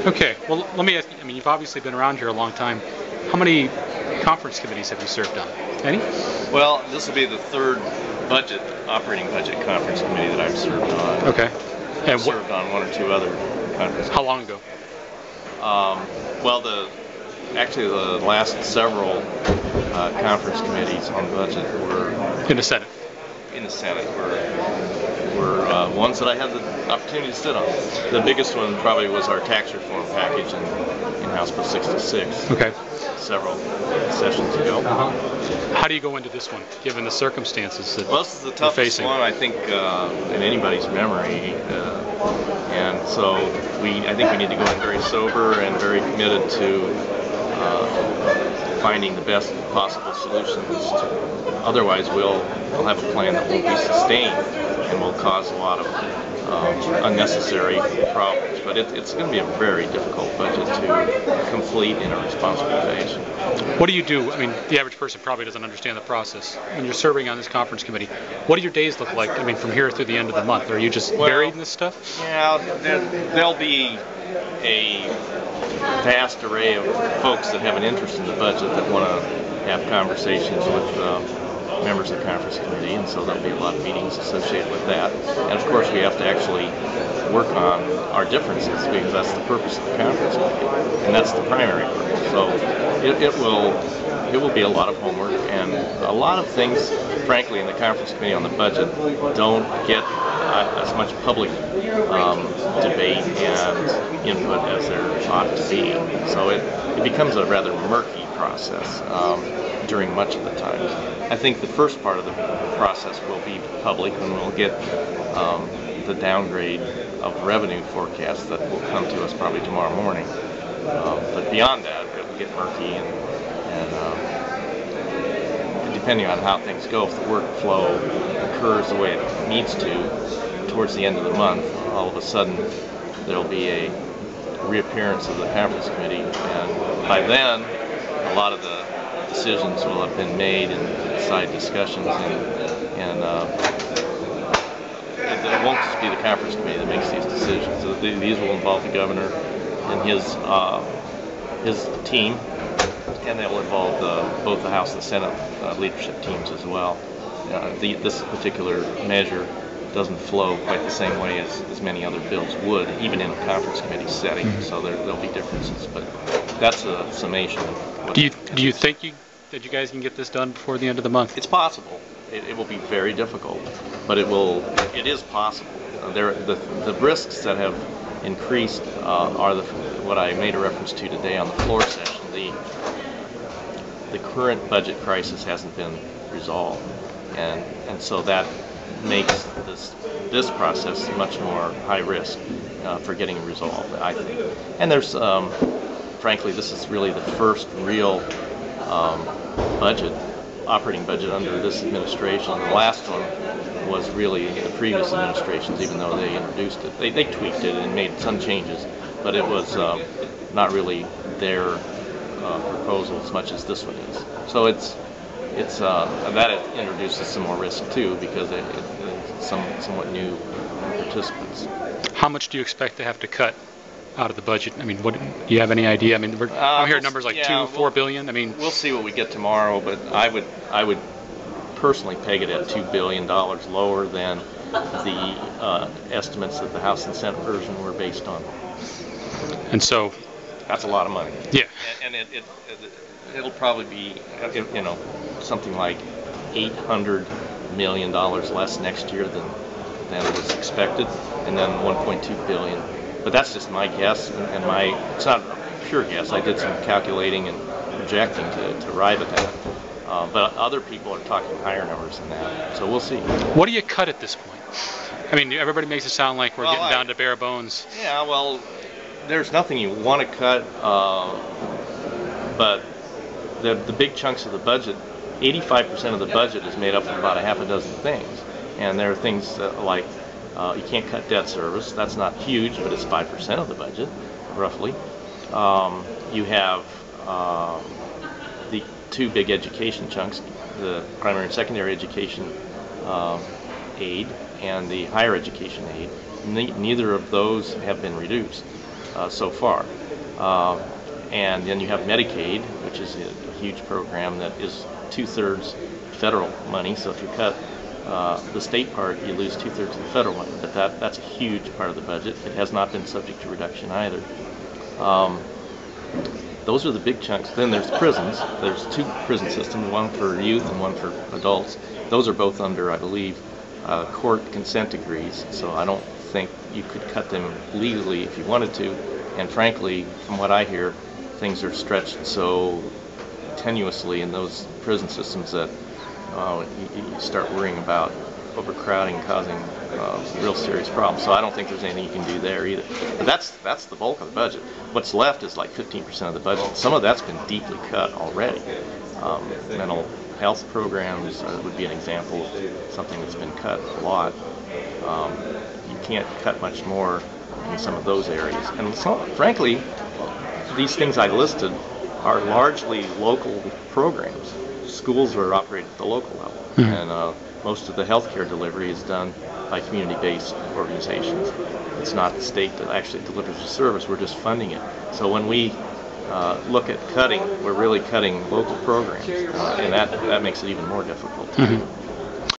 Okay, well, let me ask you, I mean, you've obviously been around here a long time. How many conference committees have you served on? Any? Well, this will be the third operating budget conference committee that I've served on. Okay. I've served on one or two other conference. How long ago? Well, actually the last several conference committees on budget were in the Senate. In the Senate were ones that I had the opportunity to sit on. The biggest one probably was our tax reform package in House Bill 66. Okay. Several sessions ago. How do you go into this one, given the circumstances that well, this is the toughest one, I think, in anybody's memory, and so I think we need to go in very sober and very committed to finding the best possible solutions. Otherwise, we'll have a plan that won't be sustained and will cause a lot of unnecessary problems. But it's going to be a very difficult budget to complete in a responsible fashion. What do you do? I mean, the average person probably doesn't understand the process. When you're serving on this conference committee, what do your days look like? I mean, from here through the end of the month, are you just buried in this stuff? Yeah, there'll be a vast array of folks that have an interest in the budget that want to have conversations with members of the conference committee, and so there'll be a lot of meetings associated with that. And of course, we have to actually work on our differences, because that's the purpose of the conference committee, and that's the primary purpose. So it will be a lot of homework, and a lot of things, frankly, in the conference committee on the budget don't get as much public debate and input as there ought to be. So it becomes a rather murky process during much of the time. I think the first part of the process will be public, when we'll get the downgrade of revenue forecasts that will come to us probably tomorrow morning. But beyond that, it will get murky, and depending on how things go, if the workflow occurs the way it needs to towards the end of the month, all of a sudden there'll be a reappearance of the conference committee, and by then a lot of the decisions will have been made in side discussions, and it won't just be the conference committee that makes these decisions. So these will involve the governor and his team, and they will involve both the House and the Senate leadership teams as well. This particular measure doesn't flow quite the same way as many other bills would, even in a conference committee setting. Mm-hmm. So there'll be differences, but that's a summation. Do you think that you guys can get this done before the end of the month? It's possible. It will be very difficult, but it is possible. The risks that have increased are what I made a reference to today on the floor session. The current budget crisis hasn't been resolved, and so that makes this process much more high risk for getting resolved, I think. And there's, frankly, this is really the first real operating budget under this administration. The last one was really the previous administration's, even though they introduced it. They tweaked it and made some changes, but it was not really their proposal as much as this one is. So that introduces some more risk too, because it's somewhat new participants. How much do you expect to have to cut out of the budget? I mean, do you have any idea? I mean, I'm hearing numbers like $4 billion. I mean, we'll see what we get tomorrow, but I would personally peg it at $2 billion lower than the estimates that the House and Senate version were based on. And so that's a lot of money. Yeah. And it'll probably be, something like $800 million less next year than was expected, and then $1.2 billion. But that's just my guess, and it's not a pure guess. I did some calculating and projecting to arrive at that. But other people are talking higher numbers than that, so we'll see. What do you cut at this point? I mean, everybody makes it sound like we're getting down to bare bones. Yeah, well, there's nothing you want to cut, but the big chunks of the budget, 85% of the budget is made up of about a half a dozen things. And there are things like you can't cut debt service. That's not huge, but it's 5% of the budget, roughly. You have the two big education chunks, the primary and secondary education aid and the higher education aid. Neither of those have been reduced. so far. And then you have Medicaid, which is a huge program that is 2/3 federal money. So if you cut the state part, you lose 2/3 of the federal money. But that's a huge part of the budget. It has not been subject to reduction either. Those are the big chunks. Then there's prisons. There's 2 prison systems, one for youth and one for adults. Those are both under, I believe, court consent decrees. So I don't think you could cut them legally if you wanted to. And frankly, from what I hear, things are stretched so tenuously in those prison systems that you start worrying about overcrowding causing real serious problems. So I don't think there's anything you can do there either. But that's the bulk of the budget. What's left is like 15% of the budget. Some of that's been deeply cut already. Mental health programs would be an example of something that's been cut a lot. You can't cut much more in some of those areas. And so, frankly, these things I listed are largely local programs. Schools are operated at the local level, and most of the healthcare delivery is done by community-based organizations. It's not the state that actually delivers the service, we're just funding it. So when we look at cutting, we're really cutting local programs, and that makes it even more difficult.